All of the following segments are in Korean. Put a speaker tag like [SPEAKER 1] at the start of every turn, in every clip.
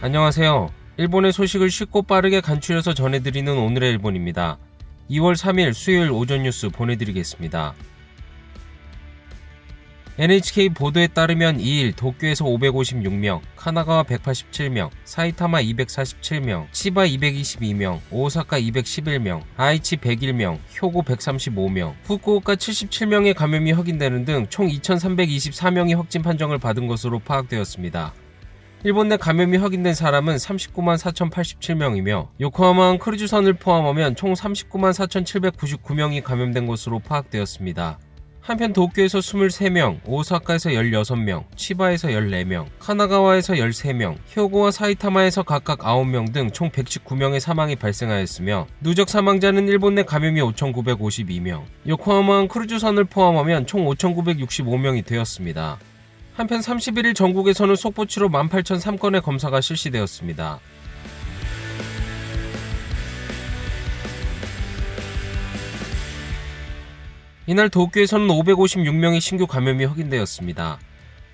[SPEAKER 1] 안녕하세요. 일본의 소식을 쉽고 빠르게 간추려서 전해드리는 오늘의 일본입니다. 2월 3일 수요일 오전 뉴스 보내드리겠습니다. NHK 보도에 따르면 2일 도쿄에서 556명, 카나가와 187명, 사이타마 247명, 치바 222명, 오사카 211명, 아이치 101명, 효고 135명, 후쿠오카 77명의 감염이 확인되는 등 총 2324명이 확진 판정을 받은 것으로 파악되었습니다. 일본 내 감염이 확인된 사람은 39만 4087명이며 요코하마항 크루즈선을 포함하면 총 39만 4799명이 감염된 것으로 파악되었습니다. 한편 도쿄에서 23명, 오사카에서 16명, 치바에서 14명, 카나가와에서 13명, 효고와 사이타마에서 각각 9명 등 총 119명의 사망이 발생하였으며 누적 사망자는 일본 내 감염이 5,952명, 요코하마항 크루즈선을 포함하면 총 5,965명이 되었습니다. 한편 31일 전국에서는 속보치로 18,003건의 검사가 실시되었습니다. 이날 도쿄에서는 556명의 신규 감염이 확인되었습니다.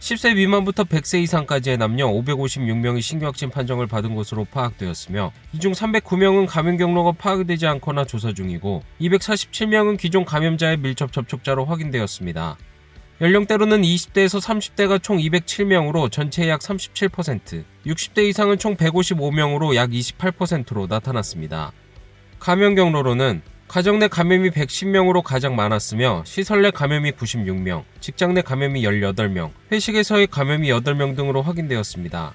[SPEAKER 1] 10세 미만부터 100세 이상까지의 남녀 556명이 신규 확진 판정을 받은 것으로 파악되었으며 이 중 309명은 감염 경로가 파악되지 않거나 조사 중이고 247명은 기존 감염자의 밀접 접촉자로 확인되었습니다. 연령대로는 20대에서 30대가 총 207명으로 전체의 약 37%, 60대 이상은 총 155명으로 약 28%로 나타났습니다. 감염 경로로는 가정 내 감염이 110명으로 가장 많았으며 시설 내 감염이 96명, 직장 내 감염이 18명, 회식에서의 감염이 8명 등으로 확인되었습니다.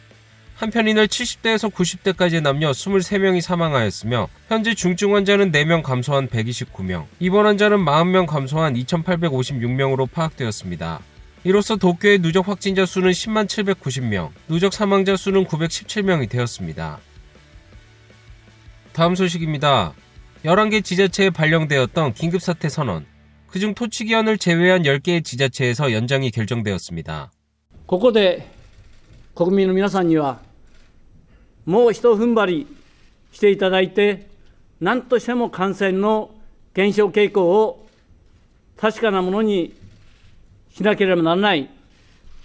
[SPEAKER 1] 한편 이날 70대에서 90대까지의 남녀 23명이 사망하였으며 현재 중증 환자는 4명 감소한 129명, 입원 환자는 40명 감소한 2856명으로 파악되었습니다. 이로써 도쿄의 누적 확진자 수는 10만 790명, 누적 사망자 수는 917명이 되었습니다. 다음 소식입니다. 11개 지자체에 발령되었던 긴급사태 선언, 그중 토치기현을 제외한 10개의 지자체에서 연장이 결정되었습니다.
[SPEAKER 2] ここで国民の皆さんにはもう一踏ん張りしていただいて、何としても感染の減少傾向を確かなものにしなければならない。引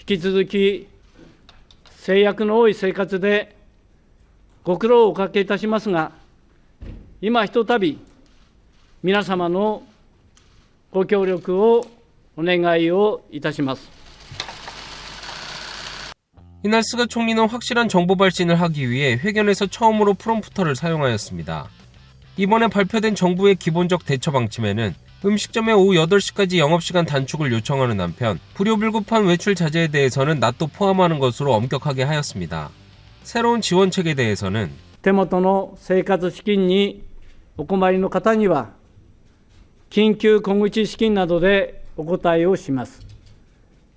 [SPEAKER 2] き続き制約の多い生活でご苦労をおかけいたしますが、今ひとたび皆様のご協力をお願いをいたします。
[SPEAKER 1] 이날 스가 총리는 확실한 정보 발신을 하기 위해 회견에서 처음으로 프롬프터를 사용하였습니다. 이번에 발표된 정부의 기본적 대처 방침에는 음식점의 오후 8시까지 영업시간 단축을 요청하는 한편 불효불급한 외출 자제에 대해서는 낮도 포함하는 것으로 엄격하게 하였습니다. 새로운 지원책에 대해서는
[SPEAKER 2] 手元の生活資金にお困りの方には緊急小口資金などでお答えをします。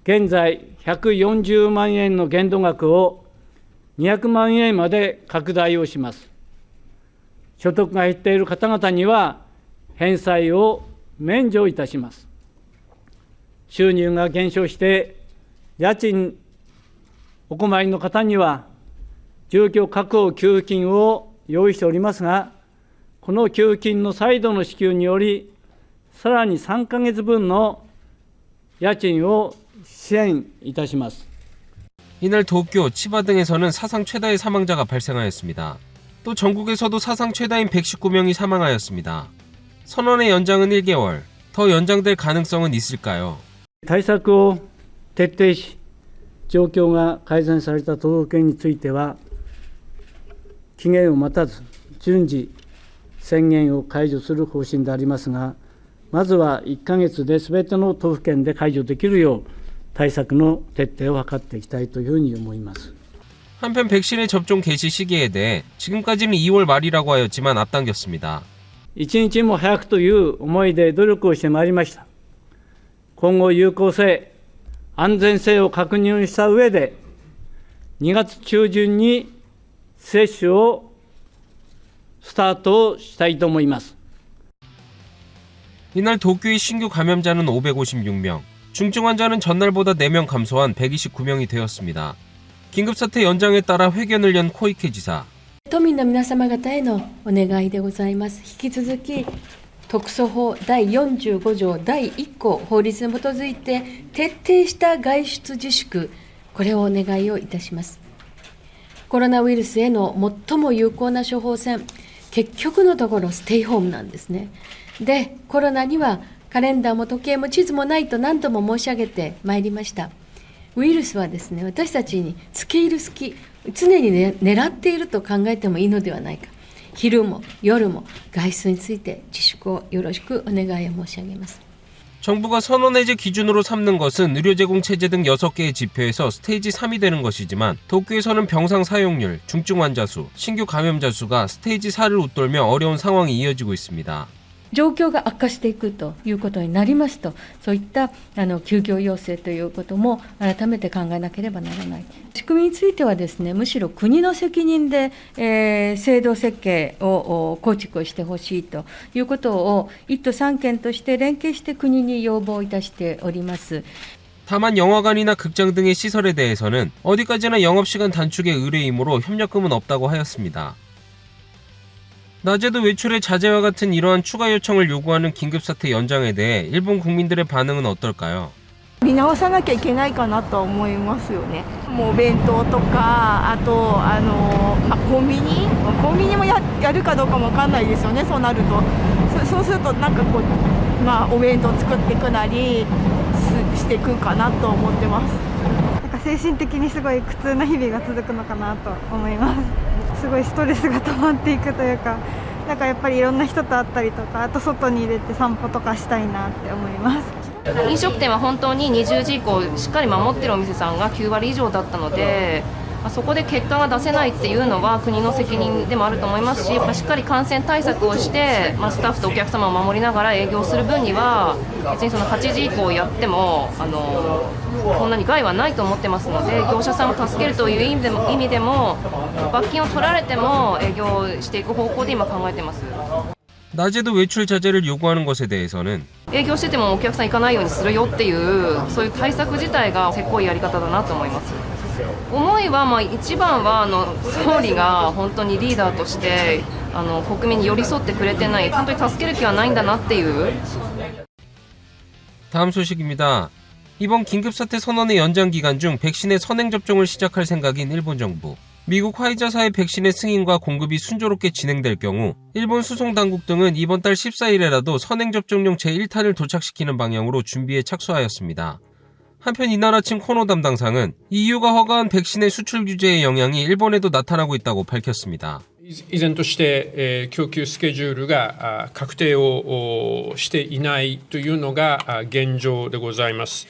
[SPEAKER 2] 現在140万円の限度額を200万円まで拡大をします。所得が減っている方々には返済を免除いたします。収入が減少して家賃お困りの方には住居確保給付金を用意しておりますが、この給付金の再度の支給により、さらに3ヶ月分の家賃を支援いたします。
[SPEAKER 1] 이날 도쿄, 치바 등에서는 사상 최다의 사망자가 발생하였습니다. 또 전국에서도 사상 최다인 119명이 사망하였습니다. 선언의 연장은 1개월, 더 연장될 가능성은 있을까요?
[SPEAKER 2] 対策を徹底し、状況が改善された都道府県については、期限を待たず順次宣言を解除する方針でありますが、まずは1ヶ月で全ての都府県で解除できるよう対策の徹底を図っていきたいというふうに思います。
[SPEAKER 1] 한편 백신의 접종 개시 시기에 대해 지금까지는 2월 말이라고 하였지만 앞당겼습니다.
[SPEAKER 2] 一日も早くという思いで努力をしてまいりました。今後有効性、安全性を確認した上で、2月中旬に接種をスタートしたいと思います。
[SPEAKER 1] 이날 도쿄의 신규 감염자는 556명, 중증 환자는 전날보다 4명 감소한 129명이 되었습니다. 긴급사태 연장에 따라 회견을 연 코이케 지사.
[SPEAKER 3] 都民の皆様方へのお願いでございます。引き続き特措法第45条第1項法律に基づいて徹底した外出自粛、これをお願いをいたします。コロナウイルスへの最も有効な処方箋、結局のところステイホームなんですね。で、コロナにはカレンダーも時計も地図もないと何度も申し上げてまいりました。ウイルスはですね、私たちに付け入る隙、常に、狙っていると考えてもいいのではないか。昼も夜も外出について自粛をよろしくお願いを申し上げます。
[SPEAKER 1] 정부가 선언해제 기준으로 삼는 것은 의료 제공 체제 등 6개의 지표에서 스테이지 3이 되는 것이지만 도쿄에서는 병상 사용률, 중증 환자 수, 신규 감염자 수가 스테이지 4를 웃돌며 어려운 상황이 이어지고 있습니다.
[SPEAKER 3] 状況が悪化していくということになりますと、そういった休業要請ということも改めて考えなければならない。仕組みについてはですね、むしろ国の責任で、制度設計を構築してほしいということを1都3県として連携して国に要望いたしております。
[SPEAKER 1] 다만 영화관이나 극장 등의 시설에 대해서는 어디까지나 영업시간 단축의 의뢰이므로 협력금은 없다고 하였습니다. 낮에도 외출의 자제와 같은 이러한 추가 요청을 요구하는 긴급사태 연장에 대해 일본 국민들의 반응은 어떨까요?
[SPEAKER 4] 見直さなきゃいけないかなとは思いますよね。もうお弁当とか、あとコンビニもやるかどうかもわかんないですよね。そうなると、そうするとなんかこう、お弁当作っていくなりしていくかなと思ってます。
[SPEAKER 5] なんか精神的にすごい苦痛な日々が続くのかなと思います。すごいストレスが溜まっていくというか、なんかやっぱりいろんな人と会ったりとか、あと外に出て散歩とかしたいなって思います。
[SPEAKER 6] 飲食店は本当に20時以降しっかり守ってるお店さんが9割以上だったので、そこで結果が出せないっていうのは国の責任でもあると思いますし、しっかり感染対策をして、スタッフとお客様を守りながら営業する分には別にその8時以降やってもそんなに害はないと思ってますので、業者さんを助けるという意味でも罰金を取られても営業していく方向で今考えてます。
[SPEAKER 1] 낮에도 외출 자제를 요구하는 것에 대해서는
[SPEAKER 6] 営業しててもお客さん行かないようにするよっていうそういう対策自体がせっこいやり方だなと思います。思いは一番は総理が本当にリーダーとして国民に寄り添ってくれてない、本当に助ける気はないんだなっていう。
[SPEAKER 1] 다음 소식입니다. 이번 긴급사태 선언의 연장 기간 중 백신의 선행 접종을 시작할 생각인 일본 정부. 미국 화이자사의 백신의 승인과 공급이 순조롭게 진행될 경우 일본 수송당국 등은 이번 달 14일에라도 선행접종용 제1탄을 도착시키는 방향으로 준비에 착수하였습니다. 한편 이나라 친 코노 담당상은 EU가 허가한 백신의 수출 규제의 영향이 일본에도 나타나고 있다고 밝혔습니다.
[SPEAKER 7] 依然として供給スケジュールが確定をしていないというのが現状でございます。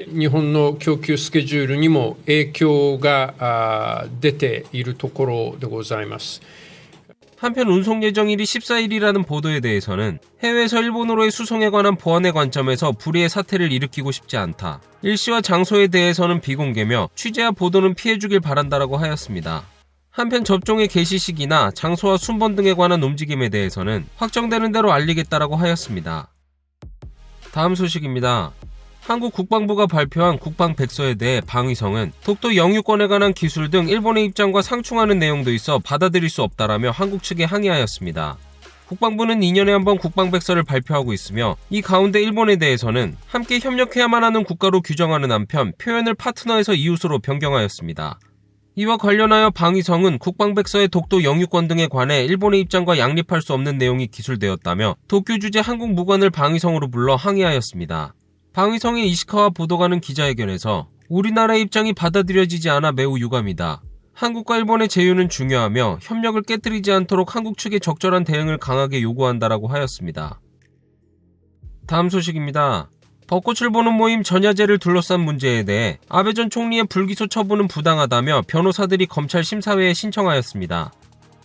[SPEAKER 7] 日本の供給スケジュールにも影響が出ているところでございます。
[SPEAKER 1] 한편 운송 예정일이 14일이라는 보도에 대해서는 해외에서 일본으로의 수송에 관한 보안의 관점에서 불의의 사태를 일으키고 싶지 않다. 일시와 장소에 대해서는 비공개며 취재와 보도는 피해주길 바란다라고 하였습니다. 한편 접종의 개시 시기나 장소와 순번 등에 관한 움직임에 대해서는 확정되는 대로 알리겠다라고 하였습니다. 다음 소식입니다. 한국 국방부가 발표한 국방백서에 대해 방위성은 독도 영유권에 관한 기술 등 일본의 입장과 상충하는 내용도 있어 받아들일 수 없다라며 한국 측에 항의하였습니다. 국방부는 2년에 한 번 국방백서를 발표하고 있으며 이 가운데 일본에 대해서는 함께 협력해야만 하는 국가로 규정하는 한편 표현을 파트너에서 이웃으로 변경하였습니다. 이와 관련하여 방위성은 국방백서의 독도 영유권 등에 관해 일본의 입장과 양립할 수 없는 내용이 기술되었다며 도쿄 주재 한국 무관을 방위성으로 불러 항의하였습니다. 방위성의 이시카와 보도관은 기자회견에서 우리나라의 입장이 받아들여지지 않아 매우 유감이다. 한국과 일본의 제휴는 중요하며 협력을 깨뜨리지 않도록 한국 측의 적절한 대응을 강하게 요구한다라고 하였습니다. 다음 소식입니다. 벚꽃을 보는 모임 전야제를 둘러싼 문제에 대해 아베 전 총리의 불기소 처분은 부당하다며 변호사들이 검찰 심사회에 신청하였습니다.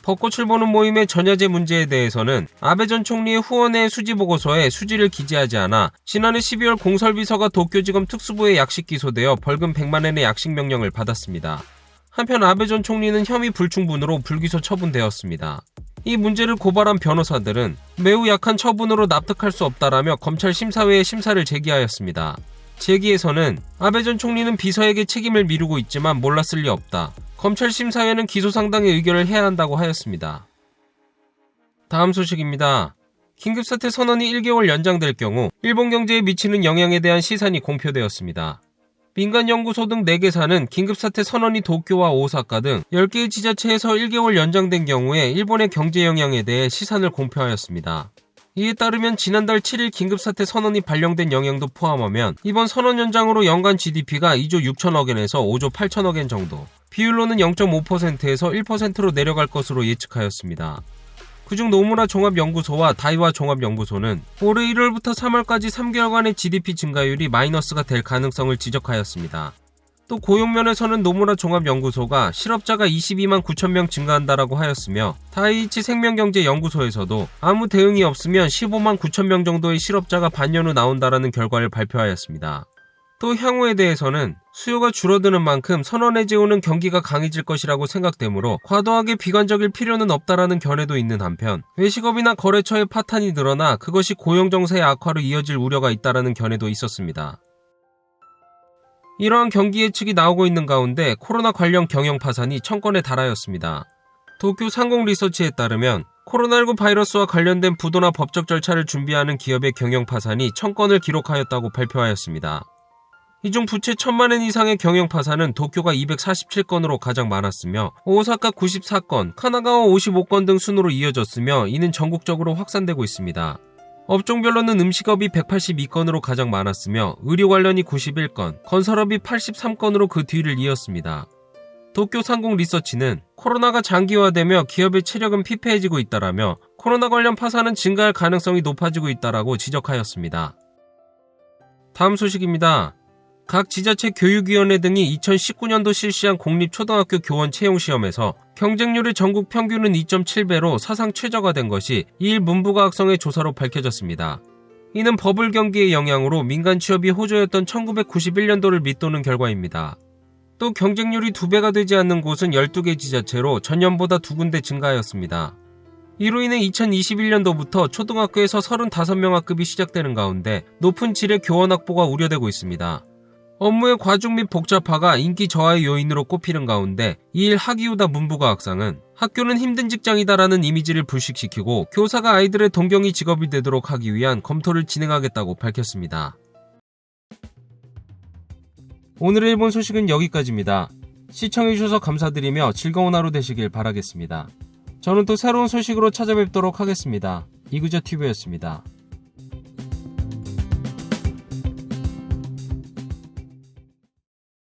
[SPEAKER 1] 벚꽃을 보는 모임의 전야제 문제에 대해서는 아베 전 총리의 후원회 수지보고서에 수지를 기재하지 않아 지난해 12월 공설비서가 도쿄지검 특수부에 약식 기소되어 벌금 100만엔의 약식 명령을 받았습니다. 한편 아베 전 총리는 혐의 불충분으로 불기소 처분되었습니다. 이 문제를 고발한 변호사들은 매우 약한 처분으로 납득할 수 없다라며 검찰 심사회에 심사를 제기하였습니다. 제기에서는 아베 전 총리는 비서에게 책임을 미루고 있지만 몰랐을 리 없다. 검찰 심사회는 기소 상당의 의결을 해야 한다고 하였습니다. 다음 소식입니다. 긴급사태 선언이 1개월 연장될 경우 일본 경제에 미치는 영향에 대한 시산이 공표되었습니다. 민간연구소 등 4개사는 긴급사태 선언이 도쿄와 오사카 등 10개의 지자체에서 1개월 연장된 경우에 일본의 경제 영향에 대해 시산을 공표하였습니다. 이에 따르면 지난달 7일 긴급사태 선언이 발령된 영향도 포함하면 이번 선언 연장으로 연간 GDP가 2조 6천억엔에서 5조 8천억엔 정도, 비율로는 0.5%에서 1%로 내려갈 것으로 예측하였습니다. 그중 노무라 종합연구소와 다이와 종합연구소는 올해 1월부터 3월까지 3개월간의 GDP 증가율이 마이너스가 될 가능성을 지적하였습니다. 또 고용면에서는 노무라 종합연구소가 실업자가 22만 9천 명 증가한다라고 하였으며 다이이치 생명경제연구소에서도 아무 대응이 없으면 15만 9천 명 정도의 실업자가 반년 후 나온다라는 결과를 발표하였습니다. 또 향후에 대해서는 수요가 줄어드는 만큼 선원 해제오는 경기가 강해질 것이라고 생각되므로 과도하게 비관적일 필요는 없다라는 견해도 있는 한편 외식업이나 거래처의 파탄이 늘어나 그것이 고용정세의 악화로 이어질 우려가 있다라는 견해도 있었습니다. 이러한 경기 예측이 나오고 있는 가운데 코로나 관련 경영 파산이 1000건에 달하였습니다. 도쿄 상공리서치에 따르면 코로나19 바이러스와 관련된 부도나 법적 절차를 준비하는 기업의 경영 파산이 1000건을 기록하였다고 발표하였습니다. 이 중 부채 1000만엔 이상의 경영 파산은 도쿄가 247건으로 가장 많았으며 오사카 94건, 카나가와 55건 등 순으로 이어졌으며 이는 전국적으로 확산되고 있습니다. 업종별로는 음식업이 182건으로 가장 많았으며 의료 관련이 91건, 건설업이 83건으로 그 뒤를 이었습니다. 도쿄 상공리서치는 코로나가 장기화되며 기업의 체력은 피폐해지고 있다라며 코로나 관련 파산은 증가할 가능성이 높아지고 있다라고 지적하였습니다. 다음 소식입니다. 각 지자체 교육위원회 등이 2019년도 실시한 공립초등학교 교원 채용시험에서 경쟁률의 전국 평균은 2.7배로 사상 최저가 된 것이 2일 문부과학성의 조사로 밝혀졌습니다. 이는 버블 경기의 영향으로 민간 취업이 호조였던 1991년도를 밑도는 결과입니다. 또 경쟁률이 2배가 되지 않는 곳은 12개 지자체로 전년보다 2군데 증가하였습니다. 이로 인해 2021년도부터 초등학교에서 35명 학급이 시작되는 가운데 높은 질의 교원 확보가 우려되고 있습니다. 업무의 과중 및 복잡화가 인기 저하의 요인으로 꼽히는 가운데 2일 하기우다 문부과학상은 학교는 힘든 직장이다라는 이미지를 불식시키고 교사가 아이들의 동경이 직업이 되도록 하기 위한 검토를 진행하겠다고 밝혔습니다. 오늘의 일본 소식은 여기까지입니다. 시청해주셔서 감사드리며 즐거운 하루 되시길 바라겠습니다. 저는 또 새로운 소식으로 찾아뵙도록 하겠습니다. 이그저TV였습니다.